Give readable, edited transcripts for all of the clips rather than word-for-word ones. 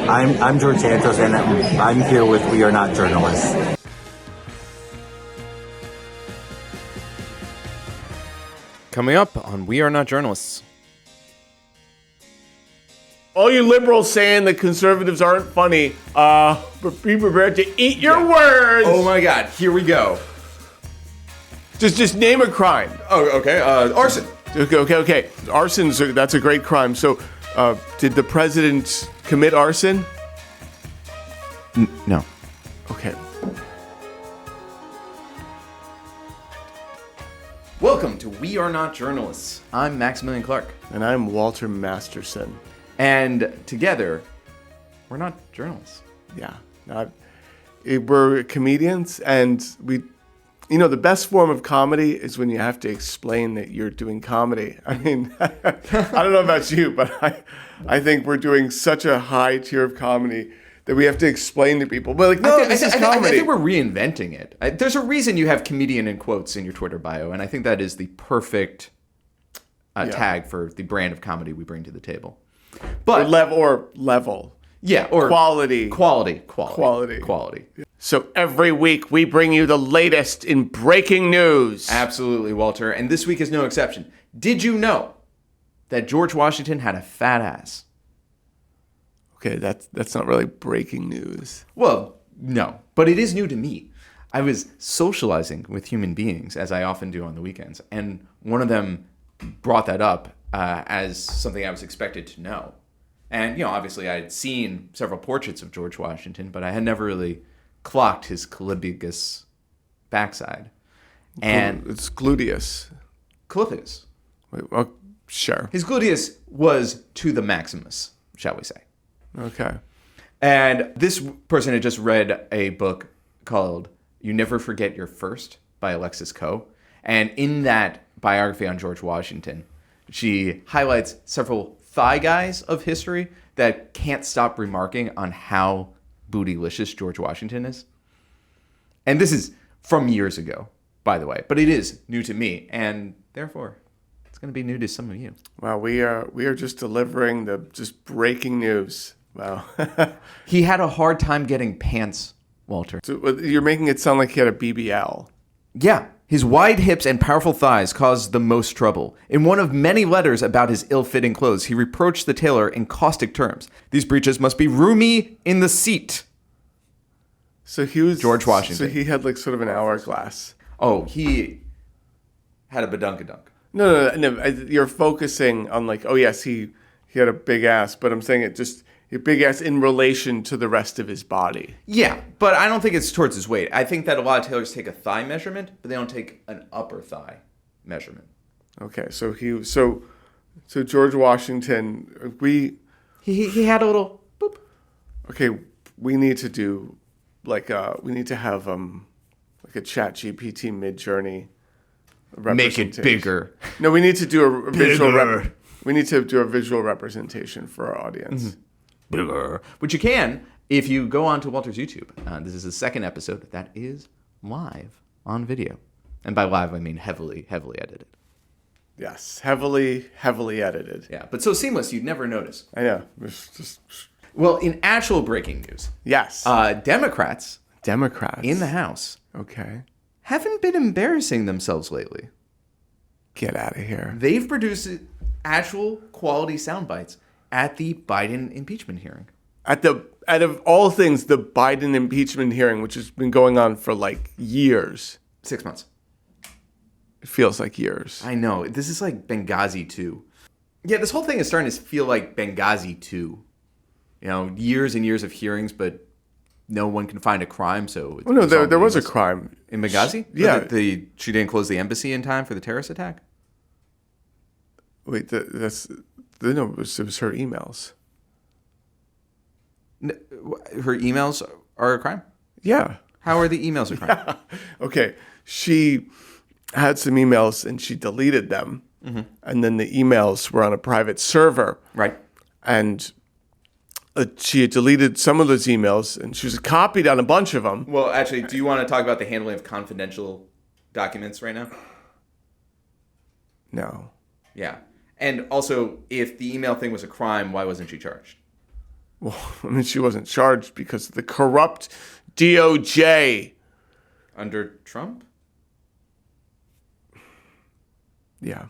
I'm George Santos, and I'm here with We Are Not Journalists. Coming up on We Are Not Journalists. All you liberals saying that conservatives aren't funny, be prepared to eat your words. Oh my God, here we go. Just name a crime. Oh, okay. Arson. Okay. That's a great crime. So, did the president commit arson? No. Okay. Welcome to We Are Not Journalists. I'm Maximilian Clark. And I'm Walter Masterson. And together, we're not journalists. Yeah. We're comedians, and the best form of comedy is when you have to explain that you're doing comedy. I mean, I don't know about you, but I think we're doing such a high tier of comedy that we have to explain to people. But this is comedy. I think we're reinventing it. There's a reason you have comedian in quotes in your Twitter bio, and I think that is the perfect tag for the brand of comedy we bring to the table. But level. Yeah, or quality. Quality. So every week we bring you the latest in breaking news. Absolutely, Walter. And this week is no exception. Did you know that George Washington had a fat ass? Okay, that's not really breaking news. Well, no, but it is new to me. I was socializing with human beings, as I often do on the weekends, and one of them brought that up as something I was expected to know. And, obviously I had seen several portraits of George Washington, but I had never really clocked his Calibigus backside. And it's gluteus. Calibigus. Wait, well, sure. His gluteus was to the maximus, shall we say. Okay. And this person had just read a book called You Never Forget Your First by Alexis Coe. And in that biography on George Washington, she highlights several thigh guys of history that can't stop remarking on how bootylicious George Washington is. And this is from years ago, by the way, but it is new to me, and therefore it's going to be new to some of you. Wow, we are just delivering the just breaking news. Wow. He had a hard time getting pants, Walter. So you're making it sound like he had a BBL. Yeah. His wide hips and powerful thighs caused the most trouble. In one of many letters about his ill-fitting clothes, he reproached the tailor in caustic terms. These breeches must be roomy in the seat. So he was George Washington. So he had sort of an hourglass. Oh, he had a badunkadunk. No. You're focusing on yes, he had a big ass, but I'm saying a big ass in relation to the rest of his body. Yeah, but I don't think it's towards his weight. I think that a lot of tailors take a thigh measurement, but they don't take an upper thigh measurement. Okay, so George Washington, he had a little boop. Okay, we need to do we need to have a Chat GPT Mid-Journey representation. Make it bigger. No, we need to do a visual. We need to do a visual representation for our audience. Mm-hmm. Bigger. Which you can if you go on to Walter's YouTube. This is the second episode that is live on video. And by live, I mean heavily edited. Yes, heavily edited. Yeah, but so seamless you'd never notice. I know. Well, in actual breaking news. Yes. Democrats in the House. Okay. Haven't been embarrassing themselves lately. Get out of here. They've produced actual quality sound bites at the Biden impeachment hearing. Out of all things, the Biden impeachment hearing, which has been going on for years. 6 months. It feels like years. I know. This is like Benghazi 2. Yeah, this whole thing is starting to feel like Benghazi 2. Years and years of hearings, but no one can find a crime, so... Oh, no, there was a crime. In Benghazi? Yeah. She didn't close the embassy in time for the terrorist attack? Wait, it was her emails. Her emails are a crime? Yeah. How are the emails a crime? Okay. She had some emails and she deleted them. Mm-hmm. And then the emails were on a private server. Right. And she had deleted some of those emails and she was copied on a bunch of them. Well, actually, do you want to talk about the handling of confidential documents right now? No. Yeah. And also, if the email thing was a crime, why wasn't she charged? Well, I mean, she wasn't charged because of the corrupt DOJ. Under Trump? Yeah.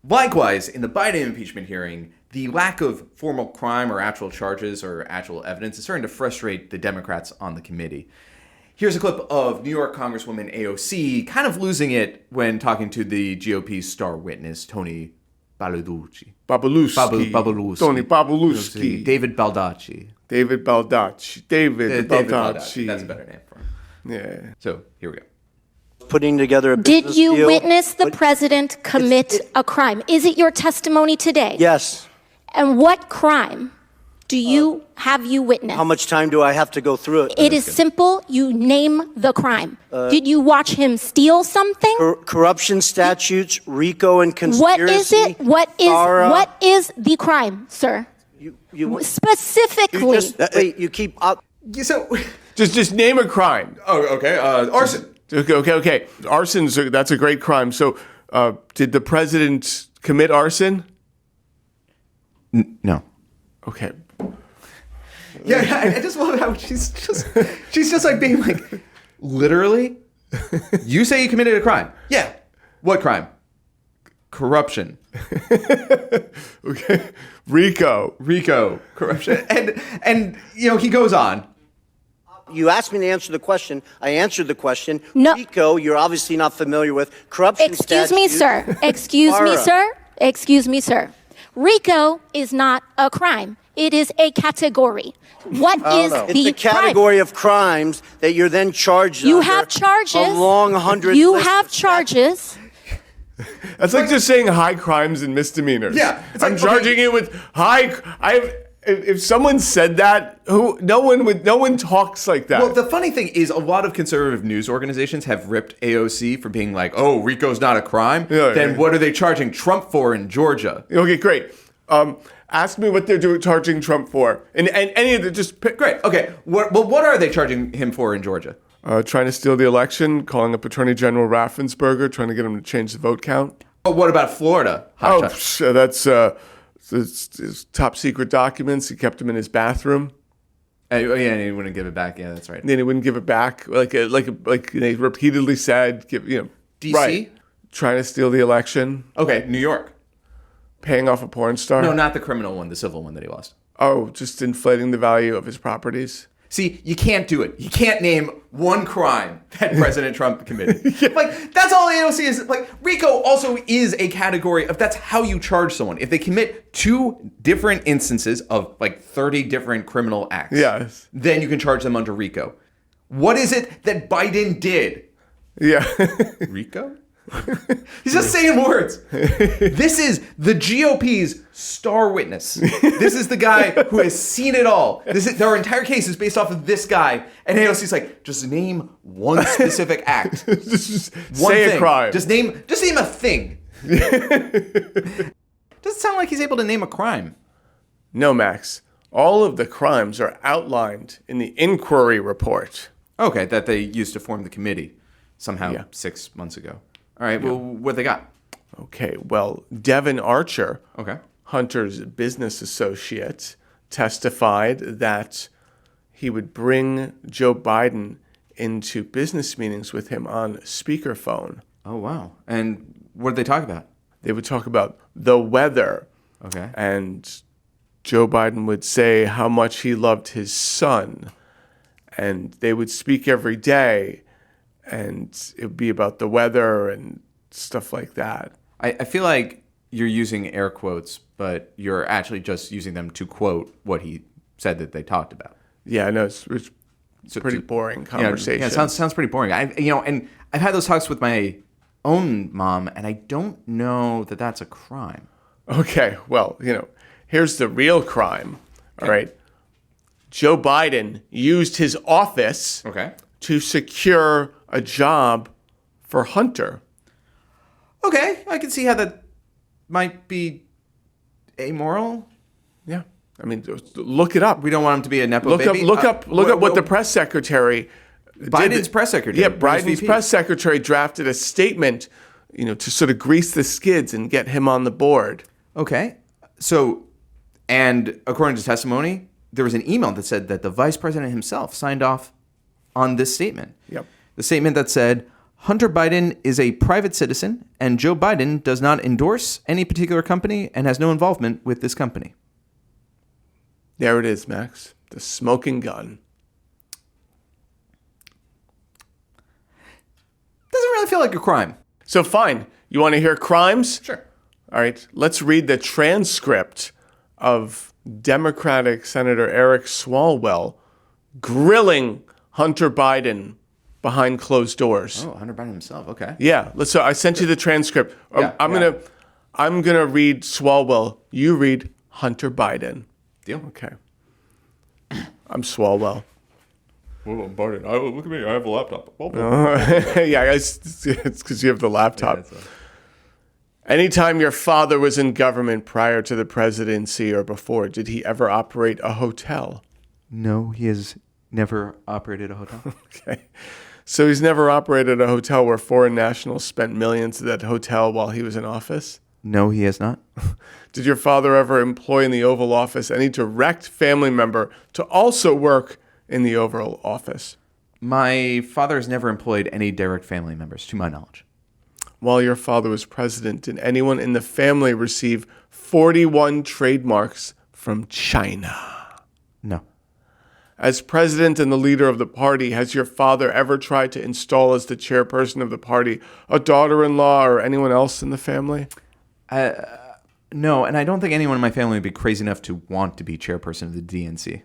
Likewise, in the Biden impeachment hearing, the lack of formal crime or actual charges or actual evidence is starting to frustrate the Democrats on the committee. Here's a clip of New York Congresswoman AOC kind of losing it when talking to the GOP's star witness, Tony Babaluski. Tony Babaluski. David Baldacci. David Baldacci. David Baldacci. That's a better name for him. Yeah. So, here we go. Putting together a Did business you deal. witness the president commit a crime? Is it your testimony today? Yes. And what crime have you witnessed? How much time do I have to go through it? It is simple. You name the crime. Did you watch him steal something? Corruption statutes, RICO and conspiracy. What is it? What is the crime, sir? You Specifically. you keep up. So, Just name a crime. oh, okay. Arson. Okay. That's a great crime. So, did the president commit arson? No. Okay. Yeah, I just love how she's just like being like, literally, you say you committed a crime. Yeah. What crime? Corruption. Okay. RICO. Corruption. And he goes on. You asked me to answer the question. I answered the question. No. RICO, you're obviously not familiar with. Corruption Excuse me, sir. Excuse me, sir. RICO is not a crime. It is a category. What is the It's a category crime? of crimes that you're then charged You under have charges. A long 100. You list have of charges. That's like just saying high crimes and misdemeanors. Yeah, it's I'm like, charging you with high. If someone said that, no one talks like that. Well, the funny thing is, a lot of conservative news organizations have ripped AOC for being like, "Oh, RICO's not a crime." Then what are they charging Trump for in Georgia? Okay, great. Ask me what they're charging Trump for, and any of the just pick. Great. Okay. What are they charging him for in Georgia? Trying to steal the election, calling up Attorney General Raffensperger, trying to get him to change the vote count. But what about Florida? That's it's top secret documents. He kept them in his bathroom. Oh, yeah, and he wouldn't give it back. Yeah, that's right. And then he wouldn't give it back. Like they repeatedly said, DC? Right. Trying to steal the election. Okay, New York. Paying off a porn star. No, not the criminal one, the civil one that he lost. Oh, just inflating the value of his properties. See, you can't do it. You can't name one crime that President Trump committed. Like, that's all AOC is. Like, RICO also is a category of that's how you charge someone. If they commit 2 different instances of like 30 different criminal acts, Yes. then you can charge them under RICO. What is it that Biden did? Yeah. RICO? He's just saying words. This is the GOP's star witness. This is the guy who has seen it all. Their entire case is based off of this guy. And AOC's like, just name one specific act. just One say thing. a crime. Just name a thing. Doesn't sound like he's able to name a crime. No, Max. All of the crimes are outlined in the inquiry report. Okay, that they used to form the committee somehow 6 months ago. All right, well, what they got? Okay, well, Devin Archer, Okay. Hunter's business associate, testified that he would bring Joe Biden into business meetings with him on speakerphone. Oh, wow. And what did they talk about? They would talk about the weather. Okay. And Joe Biden would say how much he loved his son. And they would speak every day. And it would be about the weather and stuff like that. I feel like you're using air quotes, but you're actually just using them to quote what he said that they talked about. Yeah, I know it's pretty boring conversation. Yeah, it sounds pretty boring. And I've had those talks with my own mom, and I don't know that that's a crime. Okay, well, here's the real crime. All right. Joe Biden used his office to secure a job for Hunter. Okay, I can see how that might be amoral. Yeah. I mean, look it up. We don't want him to be a nepo baby. Look up what the press secretary Biden's press secretary. Yeah, Biden's press secretary drafted a statement, to sort of grease the skids and get him on the board. Okay. So And according to testimony, there was an email that said that the vice president himself signed off on this statement. Yep. The statement that said, Hunter Biden is a private citizen and Joe Biden does not endorse any particular company and has no involvement with this company. There it is, Max. The smoking gun. Doesn't really feel like a crime. So fine. You want to hear crimes? Sure. All right. Let's read the transcript of Democratic Senator Eric Swalwell grilling Hunter Biden behind closed doors. Oh, Hunter Biden himself. Okay. Yeah. So I sent you the transcript. I'm gonna read Swalwell. You read Hunter Biden. Deal. Okay. I'm Swalwell. Well, Biden, look at me. I have a laptop. Yeah, it's because you have the laptop. Anytime your father was in government prior to the presidency or before, did he ever operate a hotel? No, he has never operated a hotel. Okay. So he's never operated a hotel where foreign nationals spent millions at that hotel while he was in office? No, he has not. Did your father ever employ in the Oval Office any direct family member to also work in the Oval Office? My father has never employed any direct family members, to my knowledge. While your father was president, did anyone in the family receive 41 trademarks from China? No. As president and the leader of the party, has your father ever tried to install as the chairperson of the party a daughter-in-law or anyone else in the family? No, and I don't think anyone in my family would be crazy enough to want to be chairperson of the DNC.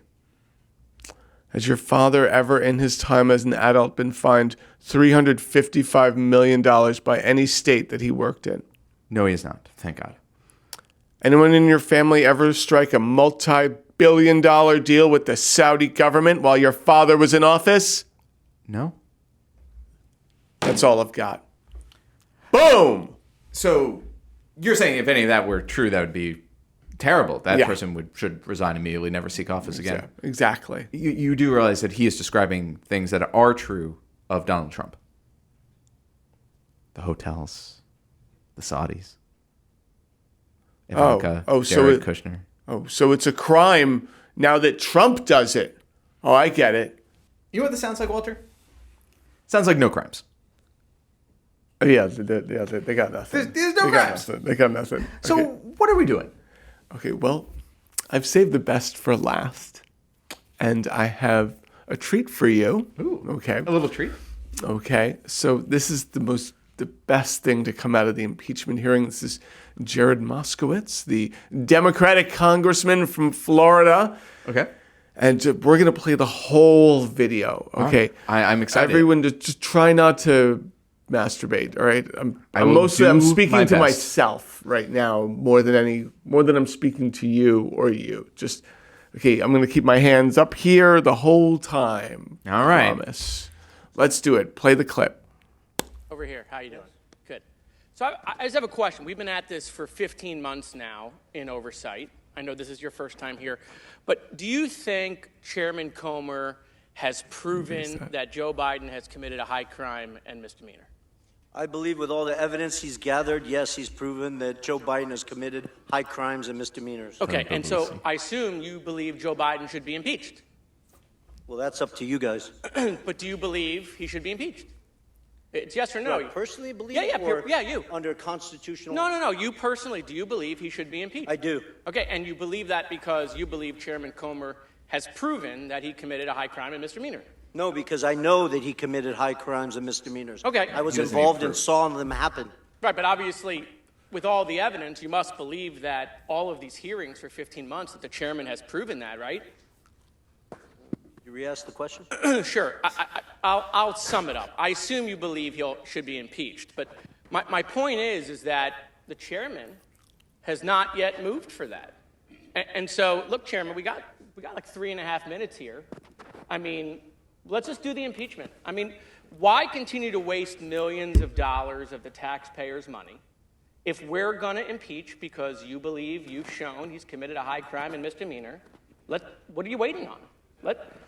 Has your father ever in his time as an adult been fined $355 million by any state that he worked in? No, he has not. Thank God. Anyone in your family ever strike a multi-billion-dollar deal with the Saudi government while your father was in office? No. That's all I've got. Boom! So you're saying if any of that were true, that would be terrible. That Yeah. person should resign immediately, never seek office again. Exactly. You do realize that he is describing things that are true of Donald Trump. The hotels, the Saudis, Ivanka, Jared Kushner. Oh, so it's a crime now that Trump does it. Oh, I get it. You know what this sounds like, Walter? Sounds like no crimes. Oh, yeah, they got nothing. There's no crimes. They got nothing. So Okay. what are we doing? Okay, well, I've saved the best for last, and I have a treat for you. Ooh, okay. A little treat. Okay, so this is the best thing to come out of the impeachment hearing. This is Jared Moskowitz, the Democratic congressman from Florida. Okay. And we're going to play the whole video, okay? Right. I'm excited. Everyone, just try not to masturbate, all right? I'm do speaking my to best. myself right now more than I'm speaking to you or you. Just, okay, I'm going to keep my hands up here the whole time. All right. Promise. Let's do it. Play the clip. Over here. How you doing? Good. So I just have a question. We've been at this for 15 months now in oversight. I know this is your first time here. But do you think Chairman Comer has proven that Joe Biden has committed a high crime and misdemeanor? I believe with all the evidence he's gathered, yes, he's proven that Joe Biden has committed high crimes and misdemeanors. Okay, and so I assume you believe Joe Biden should be impeached. Well, that's up to you guys. But do you believe he should be impeached? It's yes or no. Do I personally believe Yeah, or you. under constitutional... No. You personally, do you believe he should be impeached? I do. Okay, and you believe that because you believe Chairman Comer has proven that he committed a high crime and misdemeanor? No, because I know that he committed high crimes and misdemeanors. Okay. I was He doesn't involved need and proof. saw them happen. Right, but obviously, with all the evidence, you must believe that all of these hearings for 15 months, that the chairman has proven that, right? You re-ask the question? Sure. I'll sum it up. I assume you believe he should be impeached, but my point is that the chairman has not yet moved for that. And so, look, Chairman, we got like 3.5 minutes here. I mean, let's just do the impeachment. I mean, why continue to waste millions of dollars of the taxpayers' money if we're going to impeach because you believe you've shown he's committed a high crime and misdemeanor? What are you waiting on?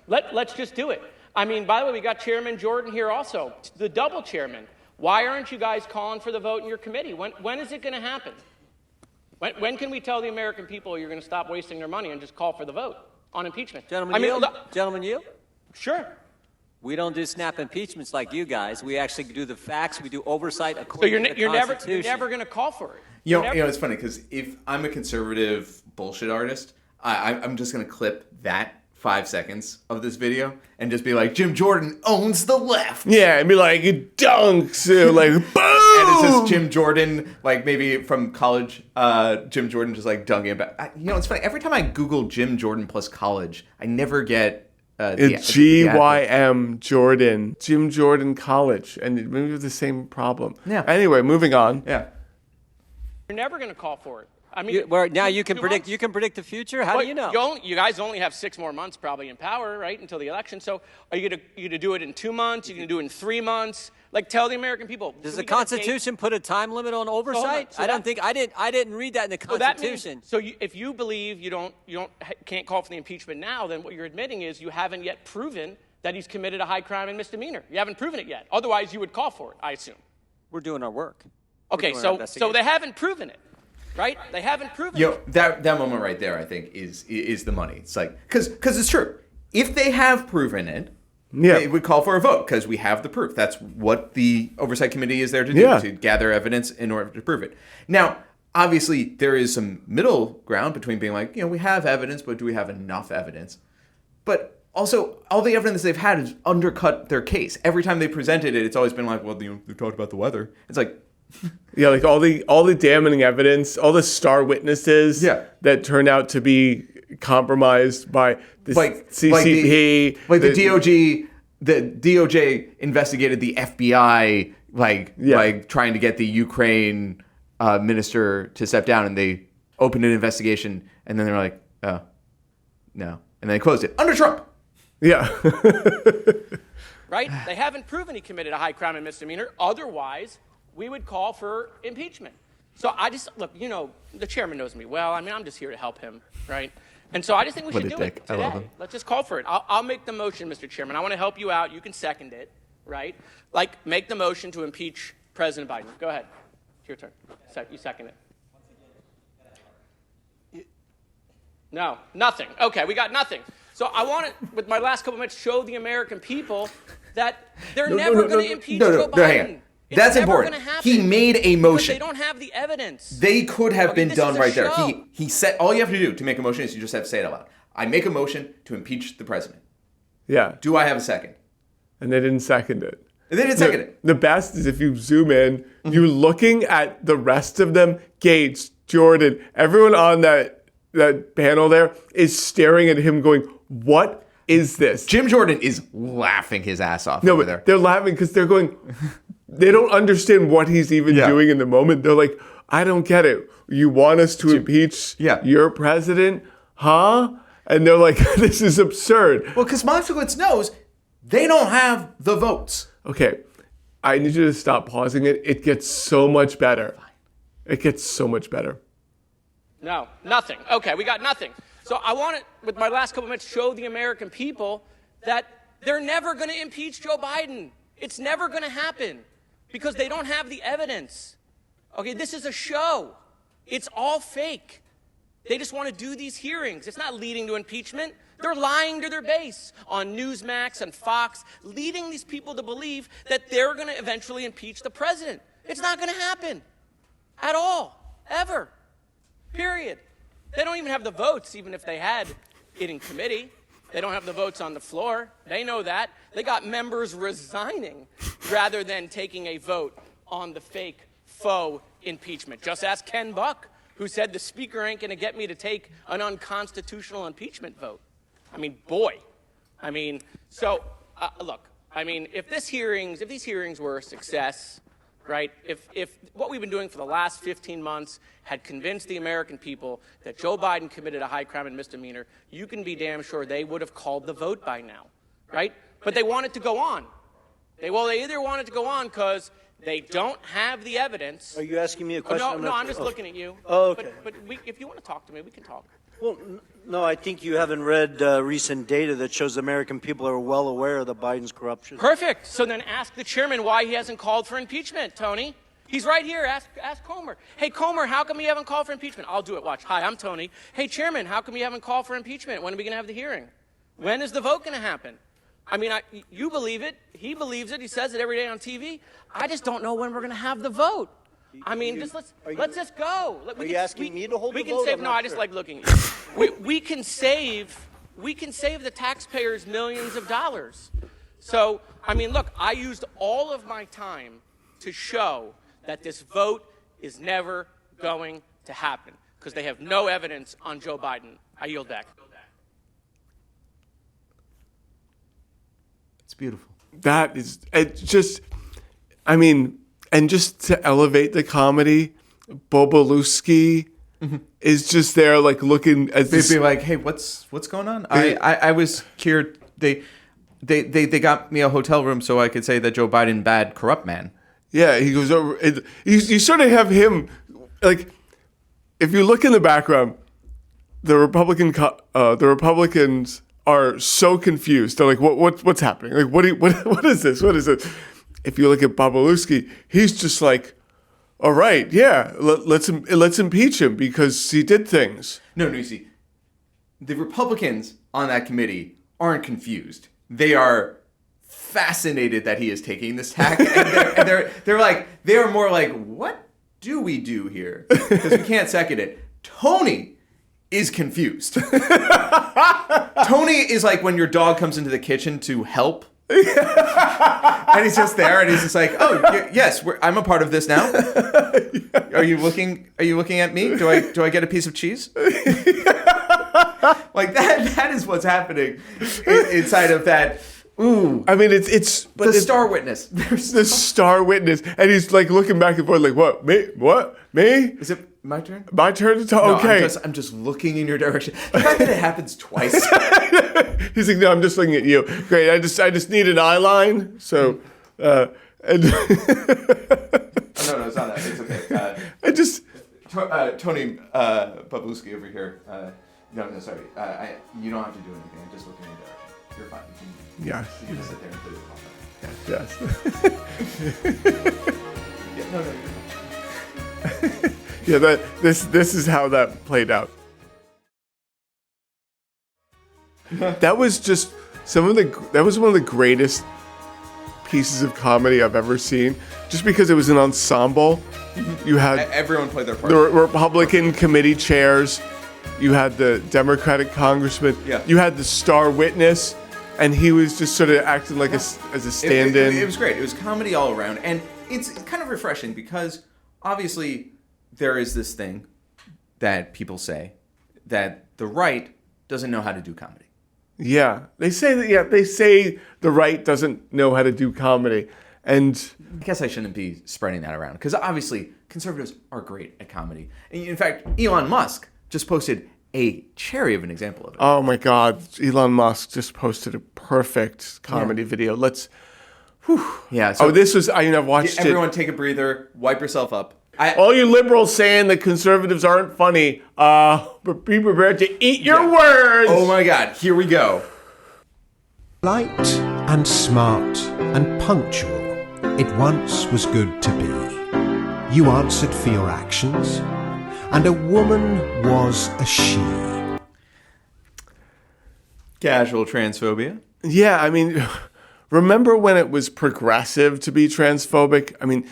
Let's just do it. I mean, by the way, we got Chairman Jordan here also, the double chairman. Why aren't you guys calling for the vote in your committee? When is it going to happen? When can we tell the American people you're going to stop wasting their money and just call for the vote on impeachment? Gentlemen, yield? Gentlemen, yield? Sure. We don't do snap impeachments like you guys. We actually do the facts. We do oversight So according to the you're Constitution. never going to call for it. You know, it's funny because if I'm a conservative bullshit artist, I'm just going to clip that 5 seconds of this video and just be like, Jim Jordan owns the left. Yeah, and be like, it dunks, like, boom! And it's just Jim Jordan, like maybe from college, Jim Jordan just like dunking about. It's funny. Every time I Google Jim Jordan plus college, I never get. It's GYM Jordan, Jim Jordan College, and maybe it's the same problem. Yeah. Anyway, moving on. Yeah. You're never going to call for it. I mean, you can predict. You can predict the future. How do you know? You guys only have 6 more months probably in power, right, until the election. So are you gonna do it in 2 months? Are you gonna do it in 3 months? Like, tell the American people. Does the Constitution put a time limit on oversight? So I don't think I didn't read that in the Constitution. If you believe you can't call for the impeachment now, then what you're admitting is you haven't yet proven that he's committed a high crime and misdemeanor. You haven't proven it yet. Otherwise, you would call for it, I assume. We're doing our work. Okay, so they haven't proven it. Right? They haven't proven it. That moment right there, I think, is the money. It's like, because it's true. If they have proven it, they would call for a vote because we have the proof. That's what the Oversight Committee is there to do, to gather evidence in order to prove it. Now, obviously, there is some middle ground between being like, we have evidence, but do we have enough evidence? But also, all the evidence they've had has undercut their case. Every time they presented it, it's always been like, well, they talked about the weather. It's like... Yeah, like all the damning evidence, all the star witnesses that turned out to be compromised by the CCP. The DOJ investigated the FBI, like trying to get the Ukraine minister to step down, and they opened an investigation, and then they were like, oh, no. And they closed it under Trump. Yeah. Right? They haven't proven he committed a high crime and misdemeanor. Otherwise, we would call for impeachment. So look, the chairman knows me well. I mean, I'm just here to help him, right? And so I just think we should do it today. I love him. Let's just call for it. I'll make the motion, Mr. Chairman. I want to help you out. You can second it, right? Like, make the motion to impeach President Biden. Go ahead. It's your turn. You second it. No, nothing. Okay, we got nothing. So I want to, with my last couple minutes, show the American people that they're never going to impeach Joe Biden. Hang on. That's important. He made a motion. They don't have the evidence. They could have been done right there. He said all you have to do to make a motion is you just have to say it out loud. I make a motion to impeach the president. Yeah. Do I have a second? And they didn't second it. The best is if you zoom in, you're looking at the rest of them. Gates, Jordan, everyone on that panel there is staring at him going, what is this? Jim Jordan is laughing his ass off over there. They're laughing because they're going... They don't understand what he's even doing in the moment. They're like, I don't get it. You want us to impeach your president? Huh? And they're like, this is absurd. Well, because Moskowitz knows they don't have the votes. Okay. I need you to stop pausing it. It gets so much better. It gets so much better. No, nothing. Okay, we got nothing. So I want to, with my last couple minutes, show the American people that they're never going to impeach Joe Biden. It's never going to happen. Because they don't have the evidence. Okay, this is a show. It's all fake. They just want to do these hearings. It's not leading to impeachment. They're lying to their base on Newsmax and Fox, leading these people to believe that they're going to eventually impeach the president. It's not going to happen at all, ever, period. They don't even have the votes, even if they had it in committee. They don't have the votes on the floor. They know that. They got members resigning rather than taking a vote on the fake, faux impeachment. Just ask Ken Buck, who said the speaker ain't going to get me to take an unconstitutional impeachment vote. I mean, boy. I mean, so, look, I mean, if these hearings were a success, right, if what we've been doing for the last 15 months had convinced the American people that Joe Biden committed a high crime and misdemeanor, you can be damn sure they would have called the vote by now, right? But they want it to go on. They either want it to go on because they don't have the evidence. Are you asking me a question? No, I'm just looking at you. Oh, okay. But if you want to talk to me, we can talk. Well, no, I think you haven't read recent data that shows the American people are well aware of the Biden's corruption. Perfect. So then ask the chairman why he hasn't called for impeachment, Tony. He's right here. Ask Comer. Hey, Comer, how come you haven't called for impeachment? I'll do it. Watch. Hi, I'm Tony. Hey, Chairman, how come you haven't called for impeachment? When are we going to have the hearing? When is the vote going to happen? I mean, you believe it. He believes it. He says it every day on TV. I just don't know when we're going to have the vote. I mean, let's just go. Are you asking me to hold the vote? We can save. No, I just like looking at you. We can save the taxpayers millions of dollars. So, I mean, look, I used all of my time to show that this vote is never going to happen because they have no evidence on Joe Biden. I yield back. It's beautiful. That is, it just, I mean, and just to elevate the comedy, Bobolewski is just there, like looking at this. They'd be like, "Hey, what's going on?" I was here. They got me a hotel room so I could say that Joe Biden bad corrupt man. Yeah, he goes over. You sort of have him, like, if you look in the background, the Republicans are so confused. They're like, what's happening? Like, what is this? What is it? If you look at Bobolewski, he's just like, all right, yeah, let's impeach him because he did things. No, you see, the Republicans on that committee aren't confused. They are fascinated that he is taking this tack, and they're more like, what do we do here? Because we can't second it. Tony is confused. Tony is like when your dog comes into the kitchen to help. And he's just there, and he's just like, "Oh, yes, I'm a part of this now." Are you looking at me? Do I get a piece of cheese? Like that is what's happening inside of that. Ooh, I mean, it's the star witness. The star witness, and he's like looking back and forth, like, "What me? What me? Is it my turn? My turn to talk? No, okay." I'm just looking in your direction. The fact that it happens twice. He's like, "No, I'm just looking at you." Great. I just need an eye line. So, and no, it's not that. It's okay. I just Tony Bobolewski over here. No, sorry. You don't have to do anything. I'm just looking in your direction. You're fine. You can just sit there and play the call. yes. Yeah, no, Yeah, you're this is how that played out. That was just that was one of the greatest pieces of comedy I've ever seen. Just because it was an ensemble. You had everyone played their part. The Republican committee chairs. You had the Democratic congressman. Yeah. You had the star witness, and he was just sort of acting like as a stand-in. It was great. It was comedy all around, and it's kind of refreshing because obviously there is this thing that people say that the right doesn't know how to do comedy. Yeah, they say that. Yeah, they say the right doesn't know how to do comedy, and I guess I shouldn't be spreading that around because obviously conservatives are great at comedy. In fact, Elon Musk just posted a cherry of an example of it. Oh my God, Elon Musk just posted a perfect comedy video. Let's. Whew. Yeah. So this was. I've watched it. Everyone, take a breather. Wipe yourself up. All you liberals saying that conservatives aren't funny, but be prepared to eat your words. Oh my God, here we go. Light and smart and punctual, it once was good to be. You answered for your actions, and a woman was a she. Casual transphobia. Yeah, I mean, remember when it was progressive to be transphobic? I mean,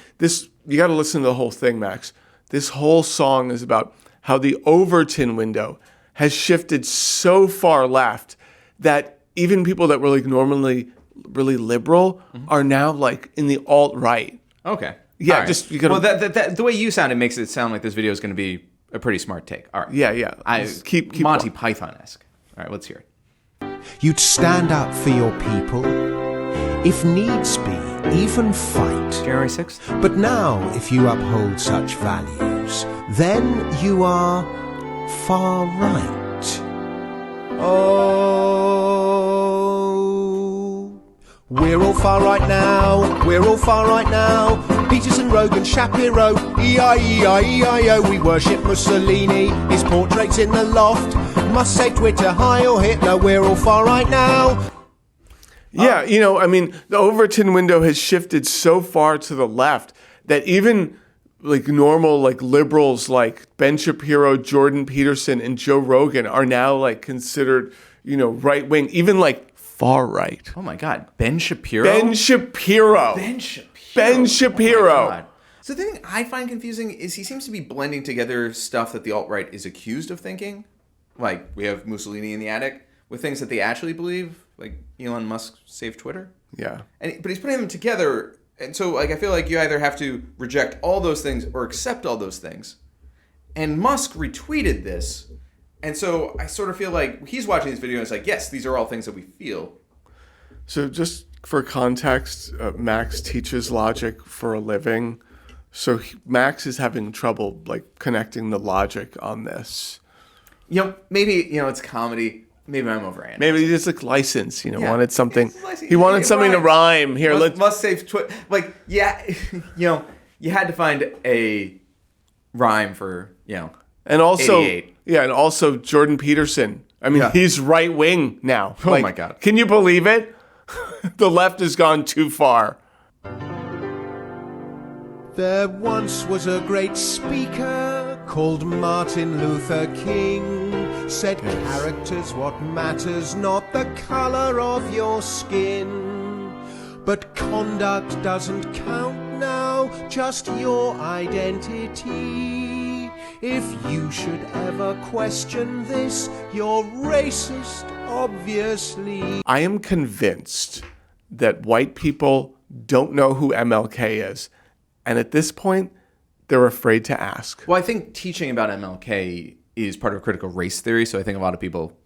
you got to listen to the whole thing, Max. This whole song is about how the Overton window has shifted so far left that even people that were like normally really liberal are now like in the alt-right. Okay. Yeah, right. just you gotta. Well, the way you sound, it makes it sound like this video is going to be a pretty smart take. All right. Yeah. Keep Monty Python-esque. All right, let's hear it. You'd stand up for your people, if needs be, even fight. January 6th? But now, if you uphold such values, then you are far right. Oh, we're all far right now, we're all far right now. Peterson, Rogan, Shapiro, E-I-E-I-E-I-O. We worship Mussolini, his portrait's in the loft. Must say Twitter, Heil Hitler, we're all far right now. Yeah, I mean, the Overton window has shifted so far to the left that even like normal like liberals like Ben Shapiro, Jordan Peterson, and Joe Rogan are now like considered, right wing, even like far right. Oh my God, Ben Shapiro. Ben Shapiro. Ben Shapiro. Oh my God. So the thing I find confusing is he seems to be blending together stuff that the alt-right is accused of thinking, like we have Mussolini in the attic, with things that they actually believe, like Elon Musk saved Twitter. Yeah. But he's putting them together, and so like I feel like you either have to reject all those things or accept all those things. And Musk retweeted this, and so I sort of feel like he's watching this video and it's like, yes, these are all things that we feel. So just for context, Max teaches logic for a living. So Max is having trouble like connecting the logic on this. Maybe, it's comedy. Maybe I'm overanalyzing. Maybe he just like license, Yeah. wanted something. It's He wanted something to rhyme. Here, must save Twitter. Like, yeah, you had to find a rhyme for, and also 88. Yeah, and also Jordan Peterson. I mean, he's right wing now. Oh my God. Can you believe it? The left has gone too far. There once was a great speaker called Martin Luther King. Said character's what matters, not the color of your skin. But conduct doesn't count now, just your identity. If you should ever question this, you're racist, obviously. I am convinced that white people don't know who MLK is. And at this point, they're afraid to ask. Well, I think teaching about MLK is part of critical race theory. So I think a lot of people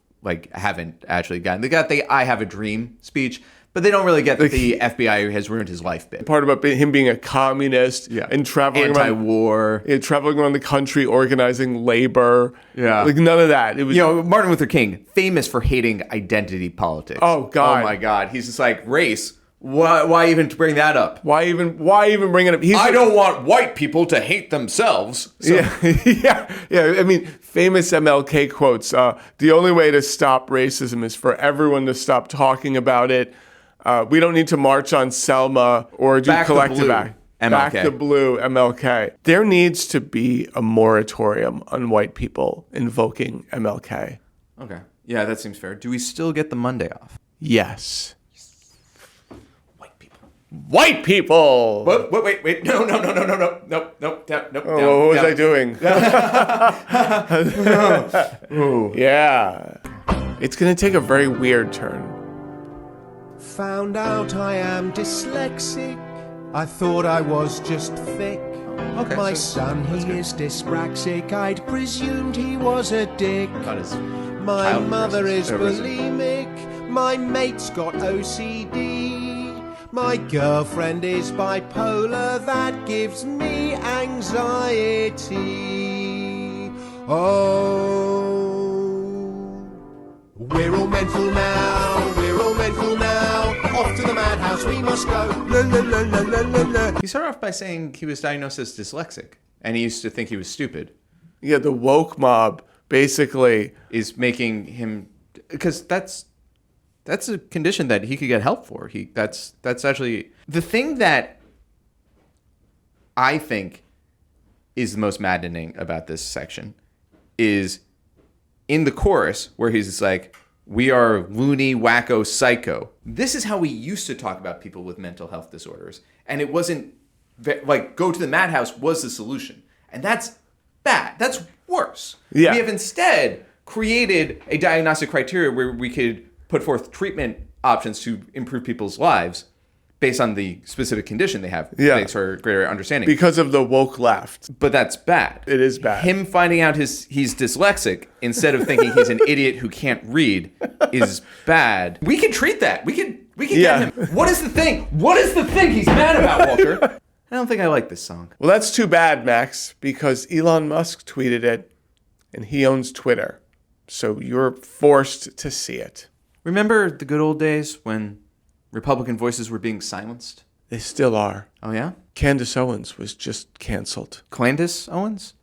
haven't actually gotten. They got the "I have a dream" speech, but they don't really get the FBI has ruined his life bit. Part about him being a communist and traveling anti-war, traveling around the country organizing labor. Yeah, like none of that. It was Martin Luther King, famous for hating identity politics. Oh God! Oh my God! He's just like race. Why even bring that up? Why even bring it up? I don't want white people to hate themselves. So. Yeah. I mean, famous MLK quotes. The only way to stop racism is for everyone to stop talking about it. We don't need to march on Selma or do collective act. Back the blue, MLK. There needs to be a moratorium on white people invoking MLK. Okay. Yeah, that seems fair. Do we still get the Monday off? Yes. White people. Wait. No. What was I doing? Yeah. It's going to take a very weird turn. Found out I am dyslexic. I thought I was just thick. Okay. My son, he is dyspraxic. I'd presumed he was a dick. My mother is bulimic. My mate's got OCD. My girlfriend is bipolar, that gives me anxiety. Oh, we're all mental now, off to the madhouse we must go. La, la, la, la, la, la, la. He started off by saying he was diagnosed as dyslexic, and he used to think he was stupid. Yeah, the woke mob basically is making him, because that's a condition that he could get help for. That's actually the thing that I think is the most maddening about this section is in the chorus where he's just like, we are loony, wacko, psycho. This is how we used to talk about people with mental health disorders. And it wasn't like go to the madhouse was the solution. And that's bad. That's worse. Yeah. We have instead created a diagnostic criteria where we could put forth treatment options to improve people's lives based on the specific condition they have. Yeah. Thanks for greater understanding. Because of the woke left. But that's bad. It is bad. Him finding out he's dyslexic instead of thinking he's an idiot who can't read is bad. We can treat that. We can get him. What is the thing? What is the thing he's mad about, Walter? I don't think I like this song. Well, that's too bad, Max, because Elon Musk tweeted it and he owns Twitter. So you're forced to see it. Remember the good old days when Republican voices were being silenced? They still are. Oh, yeah? Candace Owens was just canceled. Candace Owens?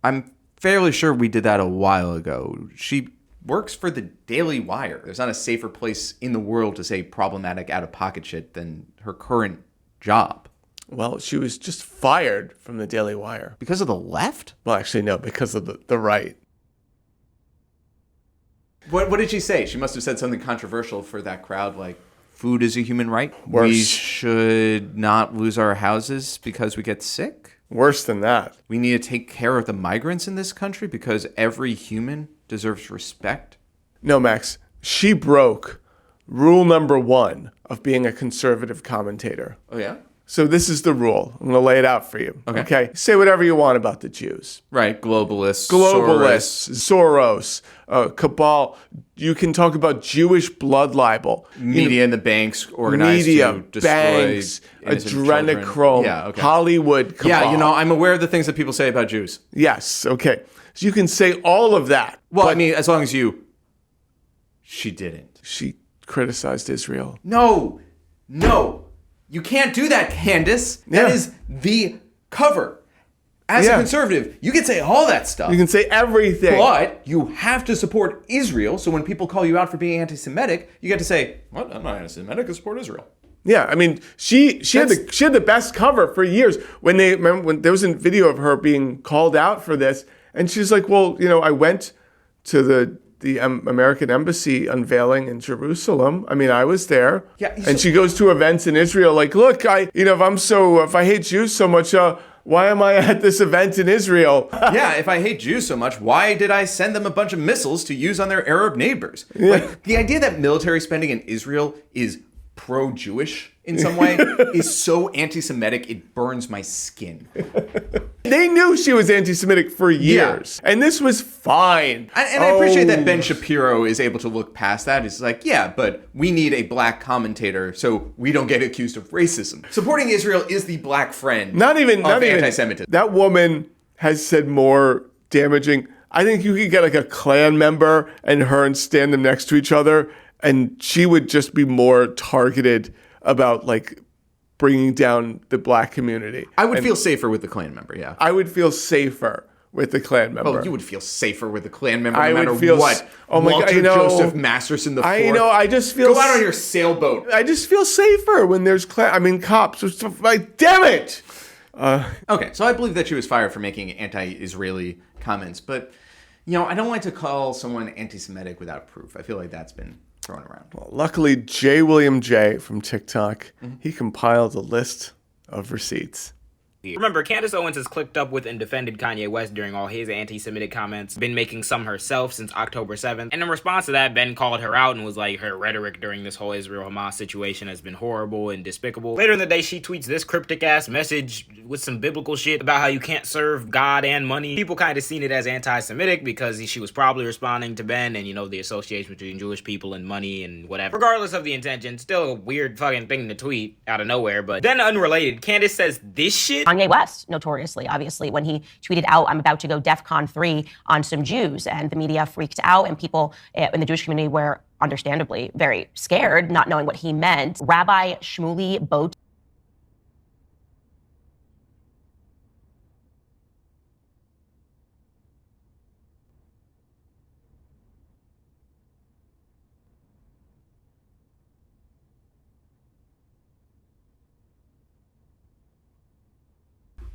I'm fairly sure we did that a while ago. She works for the Daily Wire. There's not a safer place in the world to say problematic out-of-pocket shit than her current job. Well, she was just fired from the Daily Wire. Because of the left? Well, actually, no, because of the right. What did she say? She must have said something controversial for that crowd, like, food is a human right. Worse. We should not lose our houses because we get sick. Worse than that. We need to take care of the migrants in this country because every human deserves respect. No, Max, she broke rule number 1 of being a conservative commentator. Oh, yeah? So this is the rule. I'm going to lay it out for you. Okay. Say whatever you want about the Jews. Right. Globalists. Soros, cabal. You can talk about Jewish blood libel. Media and the banks organized to destroy banks, innocent adrenochrome, children. Yeah, okay. Hollywood cabal. Yeah, I'm aware of the things that people say about Jews. Yes, okay. So you can say all of that. Well, I mean, as long as she didn't. She criticized Israel. No. You can't do that, Candace. That is the cover. As a conservative, you can say all that stuff. You can say everything. But you have to support Israel. So when people call you out for being anti-Semitic, you get to say, "What? I'm not anti-Semitic. I support Israel." Yeah, I mean, she had the best cover for years. When there was a video of her being called out for this, and she's like, "Well, I went to the American embassy unveiling in Jerusalem. I mean, I was there." Yeah, and she goes to events in Israel. Like, look, if I hate Jews so much, why am I at this event in Israel? Yeah, if I hate Jews so much, why did I send them a bunch of missiles to use on their Arab neighbors? Yeah. Like, the idea that military spending in Israel is pro-Jewish in some way is so anti-Semitic, it burns my skin. They knew she was anti-Semitic for years, and this was fine. And I appreciate that Ben Shapiro is able to look past that. It's like, yeah, but we need a black commentator so we don't get accused of racism. Supporting Israel is the black friend of anti-Semitism. That woman has said more damaging. I think you could get like a Klan member and her and stand them next to each other, and she would just be more targeted about like bringing down the black community. I would feel safer with the Klan member, yeah. I would feel safer with the Klan member. Well, you would feel safer with the Klan member no matter what. Oh my Walter God, Joseph Masterson IV. I just feel... Go out on your sailboat. I just feel safer when there's cops. Like, damn it! Okay, so I believe that she was fired for making anti-Israeli comments, but, I don't like to call someone anti-Semitic without proof. I feel like that's been thrown around. Well, luckily, J. William J. from TikTok, he compiled a list of receipts. Remember, Candace Owens has clicked up with and defended Kanye West during all his anti-Semitic comments, been making some herself since October 7th, and in response to that, Ben called her out and was like, her rhetoric during this whole Israel-Hamas situation has been horrible and despicable. Later in the day, she tweets this cryptic-ass message with some biblical shit about how you can't serve God and money. People kind of seen it as anti-Semitic because she was probably responding to Ben and, the association between Jewish people and money and whatever. Regardless of the intention, still a weird fucking thing to tweet out of nowhere, but then unrelated, Candace says this shit. Kanye West, notoriously, obviously, when he tweeted out, "I'm about to go DEFCON 3 on some Jews," and the media freaked out, and people in the Jewish community were understandably very scared, not knowing what he meant. Rabbi Shmuley Boat.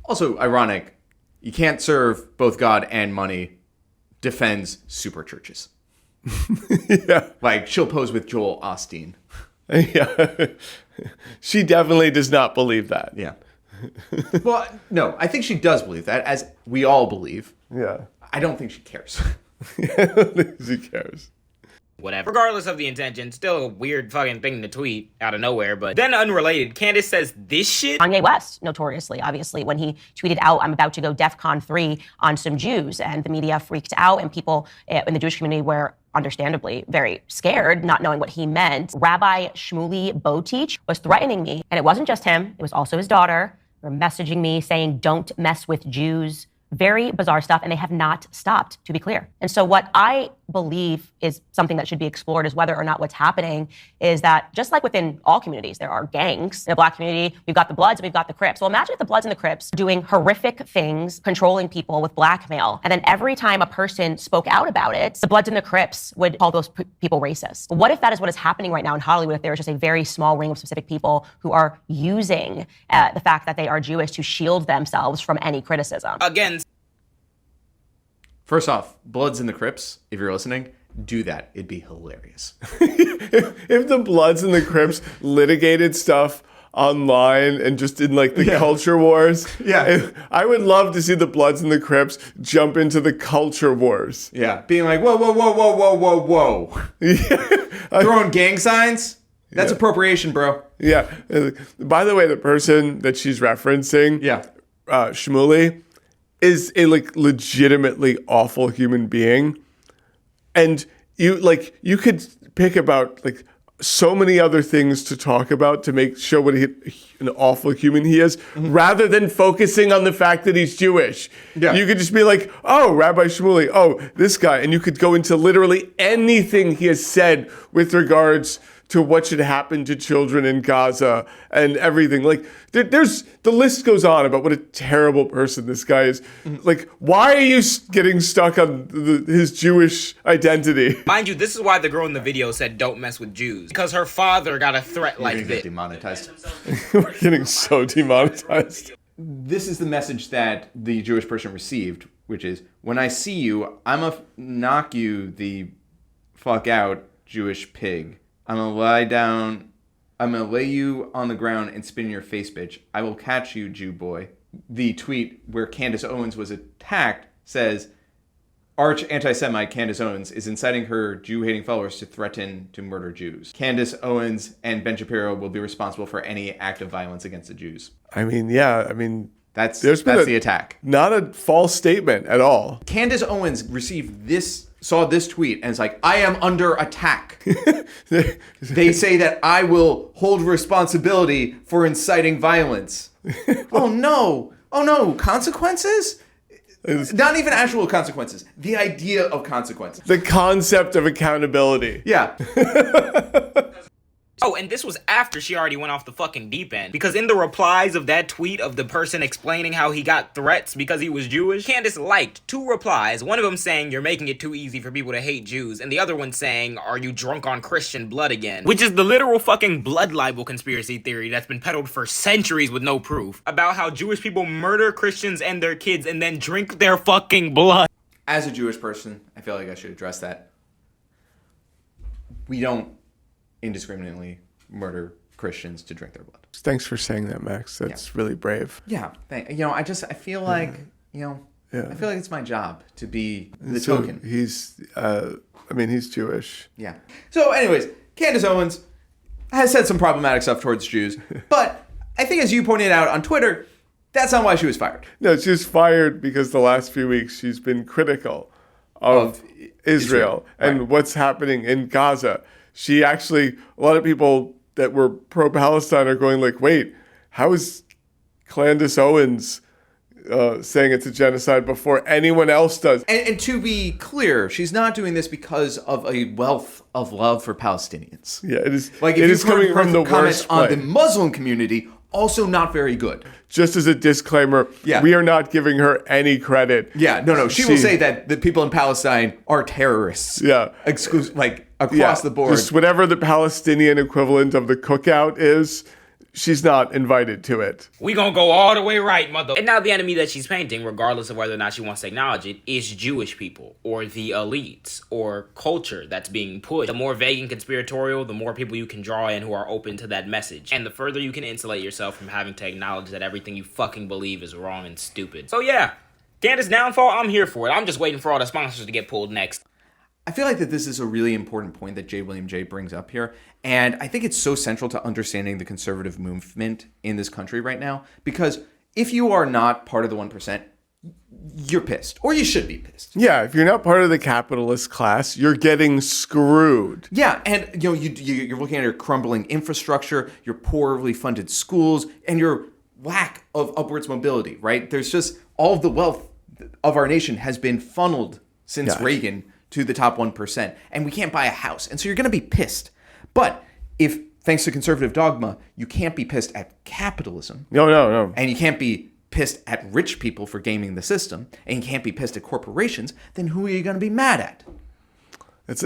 Also ironic, you can't serve both God and money, defends super churches. Yeah. Like, she'll pose with Joel Osteen. Yeah. She definitely does not believe that. Yeah. Well, no, I think she does believe that, as we all believe. Yeah. I don't think she cares. I don't think she cares. Whatever. Regardless of the intention, still a weird fucking thing to tweet out of nowhere, but then unrelated, Candace says this shit. Kanye West, notoriously, obviously, when he tweeted out, "I'm about to go DEFCON 3 on some Jews," and the media freaked out, and people in the Jewish community were understandably very scared, not knowing what he meant. Rabbi Shmuley Boteach was threatening me, and it wasn't just him, it was also his daughter. They were messaging me saying, "Don't mess with Jews." Very bizarre stuff, and they have not stopped, to be clear. And so what I believe is something that should be explored is whether or not what's happening is that just like within all communities, there are gangs. In the Black community, we've got the Bloods and we've got the Crips. Well, imagine if the Bloods and the Crips doing horrific things, controlling people with blackmail, and then every time a person spoke out about it, the Bloods and the Crips would call those people racist. What if that is what is happening right now in Hollywood, if there is just a very small ring of specific people who are using the fact that they are Jewish to shield themselves from any criticism? Again, First off, Bloods and the Crips, if you're listening, do that. It'd be hilarious. If the Bloods and the Crips litigated stuff online and just in like the culture wars, I would love to see the Bloods and the Crips jump into the culture wars. Yeah, being like, whoa, whoa, whoa, whoa, whoa, whoa, whoa. Throwing gang signs? That's appropriation, bro. Yeah. By the way, the person that she's referencing, Shmuley, is a like legitimately awful human being. And you could pick about like so many other things to talk about to show what an awful human he is, rather than focusing on the fact that he's Jewish. Yeah. You could just be like, oh, Rabbi Shmuley, oh, this guy. And you could go into literally anything he has said with regards to what should happen to children in Gaza and everything. Like, there's the list goes on about what a terrible person this guy is. Like, why are you getting stuck on his Jewish identity? Mind you, this is why the girl in the video said, "Don't mess with Jews," because her father got a threat like this. Demonetized. We're getting so demonetized. This is the message that the Jewish person received, which is, when I see you, I'ma knock you the fuck out, Jewish pig. I'm gonna lie down. I'm gonna lay you on the ground and spin in your face, bitch. I will catch you, Jew boy. The tweet where Candace Owens was attacked says, arch anti-Semite Candace Owens is inciting her Jew-hating followers to threaten to murder Jews. Candace Owens and Ben Shapiro will be responsible for any act of violence against the Jews. I mean, yeah. I mean, that's the attack. Not a false statement at all. Candace Owens saw this tweet and it's like, I am under attack. They say that I will hold responsibility for inciting violence. Oh no, consequences? Not even actual consequences. The idea of consequences. The concept of accountability. Yeah. Oh, and this was after she already went off the fucking deep end. Because in the replies of that tweet of the person explaining how he got threats because he was Jewish, Candace liked 2 replies. One of them saying, "You're making it too easy for people to hate Jews." And the other one saying, "Are you drunk on Christian blood again?" Which is the literal fucking blood libel conspiracy theory that's been peddled for centuries with no proof. About how Jewish people murder Christians and their kids and then drink their fucking blood. As a Jewish person, I feel like I should address that. We don't indiscriminately murder Christians to drink their blood. Thanks for saying that, Max. That's really brave. Yeah. I feel like, I feel like it's my job to be the token. He's Jewish. Yeah. So anyways, Candace Owens has said some problematic stuff towards Jews, but I think as you pointed out on Twitter, that's not why she was fired. No, she was fired because the last few weeks she's been critical of Israel and what's happening in Gaza. She actually, a lot of people that were pro-Palestine are going like, wait, how is Candace Owens saying it's a genocide before anyone else does? And to be clear, she's not doing this because of a wealth of love for Palestinians. Yeah, it is. Like, if it is coming from the worst on the Muslim community, also not very good. Just as a disclaimer, we are not giving her any credit. Yeah, no. She will say that the people in Palestine are terrorists. Yeah. Across the board. Just whatever the Palestinian equivalent of the cookout is, she's not invited to it. We gonna go all the way right, mother. And now the enemy that she's painting, regardless of whether or not she wants to acknowledge it, is Jewish people, or the elites, or culture that's being pushed. The more vague and conspiratorial, the more people you can draw in who are open to that message. And the further you can insulate yourself from having to acknowledge that everything you fucking believe is wrong and stupid. So yeah, Candace downfall, I'm here for it. I'm just waiting for all the sponsors to get pulled next. I feel like that this is a really important point that J. William J. brings up here. And I think it's so central to understanding the conservative movement in this country right now. Because if you are not part of the 1%, you're pissed. Or you should be pissed. Yeah, if you're not part of the capitalist class, you're getting screwed. Yeah, and you're looking at your crumbling infrastructure, your poorly funded schools, and your lack of upwards mobility, right? There's just all of the wealth of our nation has been funneled since Reagan to the top 1%, and we can't buy a house. And so you're going to be pissed. But if, thanks to conservative dogma, you can't be pissed at capitalism. No. And you can't be pissed at rich people for gaming the system, and you can't be pissed at corporations, then who are you going to be mad at?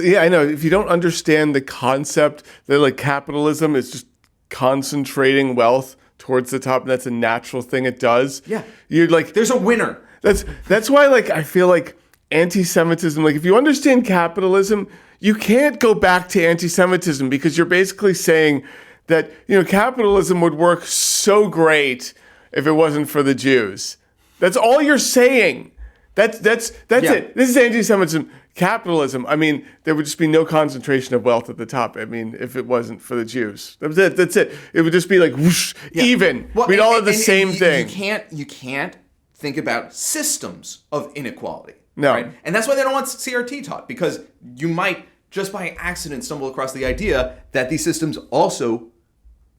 Yeah, I know. If you don't understand the concept that like capitalism is just concentrating wealth towards the top, and that's a natural thing it does. Yeah. You're like, there's a winner. That's why like I feel like anti-Semitism, like if you understand capitalism, you can't go back to anti-Semitism because you're basically saying that, capitalism would work so great if it wasn't for the Jews. That's all you're saying. That's it. This is anti-Semitism. Capitalism, I mean, there would just be no concentration of wealth at the top. I mean, if it wasn't for the Jews. That's it. It would just be like whoosh, even. Well, We'd all have the same thing. You can't think about systems of inequality. No. Right? And that's why they don't want CRT taught, because you might just by accident stumble across the idea that these systems also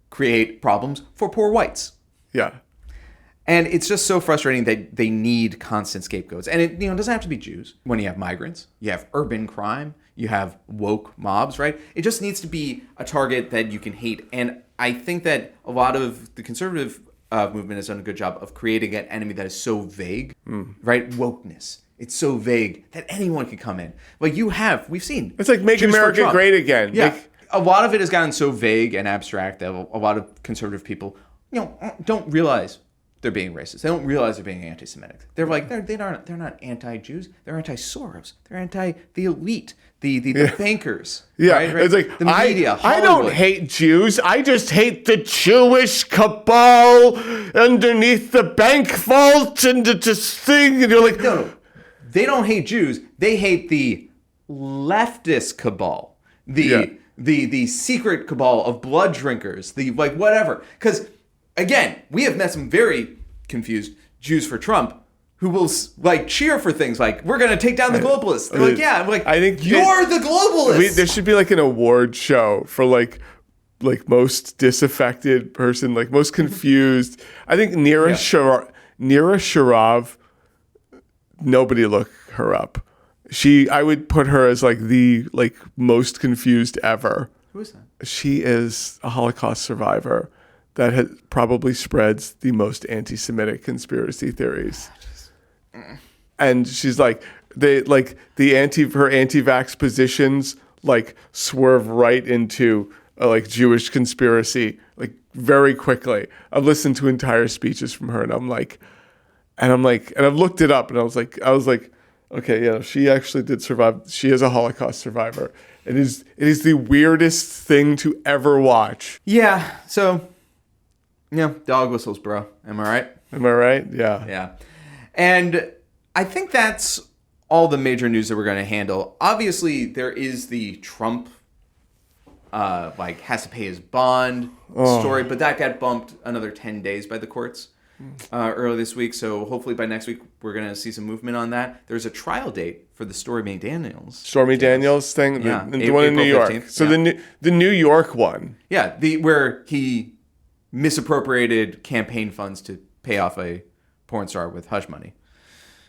create problems for poor whites. Yeah. And it's just so frustrating that they need constant scapegoats. And it doesn't have to be Jews. When you have migrants, you have urban crime, you have woke mobs, right? It just needs to be a target that you can hate. And I think that a lot of the conservative movement has done a good job of creating an enemy that is so vague, right? Wokeness. It's so vague that anyone can come in. Like we've seen. It's like make Jews America great again. Yeah. A lot of it has gotten so vague and abstract that a lot of conservative people, don't realize they're being racist. They don't realize they're being anti-Semitic. They're like they're not anti-Jews. They're anti-Soros. They're anti the elite, the bankers. Yeah, right? It's like the media. I don't hate Jews. I just hate the Jewish cabal underneath the bank vault and this thing. And you're like, no. They don't hate Jews. They hate the leftist cabal, the secret cabal of blood drinkers, the whatever. Because again, we have met some very confused Jews for Trump who will cheer for things like, we're going to take down the globalists. They're I think you're the globalists. There should be like an award show for like most disaffected person, like most confused. I think Neera Sharav, nobody look her up. I would put her as the most confused ever. Who is that? She is a Holocaust survivor that probably spreads the most anti-Semitic conspiracy theories. And she's her anti-vax positions swerve right into a Jewish conspiracy very quickly. I've listened to entire speeches from her, and I've looked it up, and I was like, okay, yeah, she actually did survive. She is a Holocaust survivor. It is the weirdest thing to ever watch. Yeah. So, dog whistles, bro. Am I right? Am I right? Yeah. Yeah. And I think that's all the major news that we're going to handle. Obviously, there is the Trump has to pay his bond story, but that got bumped another 10 days by the courts earlier this week. So hopefully by next week, we're going to see some movement on that. There's a trial date for the Stormy Daniels thing, yeah, the one in New York. 15th, so the New York one. Yeah, where he misappropriated campaign funds to pay off a porn star with hush money.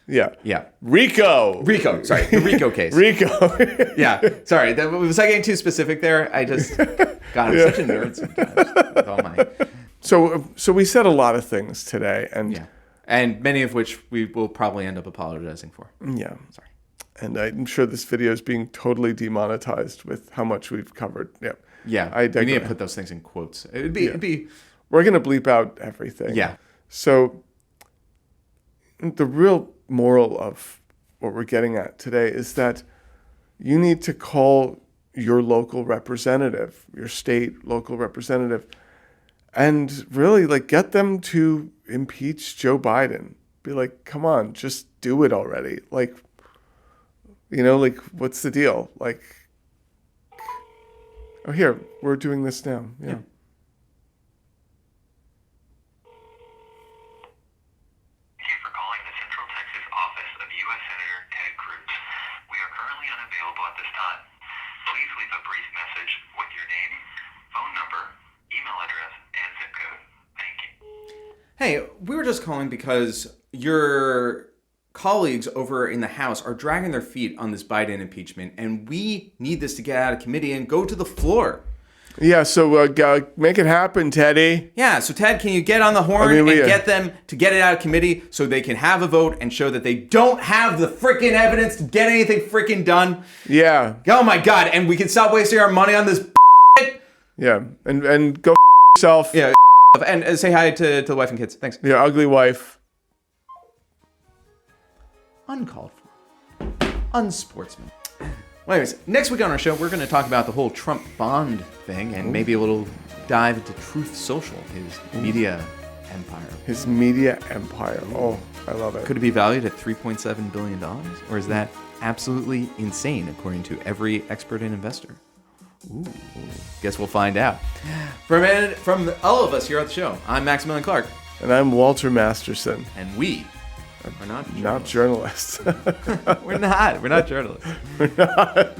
Yeah. Yeah. RICO. Sorry. The RICO case. RICO. Yeah. Sorry. Was I getting too specific there? I just, God, I'm such a nerd sometimes with all my. So we said a lot of things today. And many of which we will probably end up apologizing for. Yeah. Sorry. And I'm sure this video is being totally demonetized with how much we've covered. Yeah. Yeah. We need to put those things in quotes. It'd be. We're going to bleep out everything. Yeah. So the real moral of what we're getting at today is that you need to call your local representative, your state local representative, and really get them to impeach Joe Biden. Be like, come on, just do it already. What's the deal? Oh, here, we're doing this now. Yeah. Hey, we were just calling because your colleagues over in the House are dragging their feet on this Biden impeachment, and we need this to get out of committee and go to the floor. Yeah, so make it happen, Teddy. Yeah, so Ted, can you get on the horn and get them to get it out of committee so they can have a vote and show that they don't have the freaking evidence to get anything freaking done? Yeah. Oh my God, and we can stop wasting our money on this Yeah, and go yourself. Yeah, and say hi to the wife and kids. Thanks. Your ugly wife. Uncalled for. Unsportsman. Well, anyways, next week on our show, we're going to talk about the whole Trump bond thing and maybe a little dive into Truth Social, his media empire. His media empire. Oh, I love it. Could it be valued at $3.7 billion? Or is that absolutely insane, according to every expert and investor? Ooh, guess we'll find out. From all of us here at the show, I'm Maximilian Clark. And I'm Walter Masterson. And we are not journalists. We're not journalists. We're not.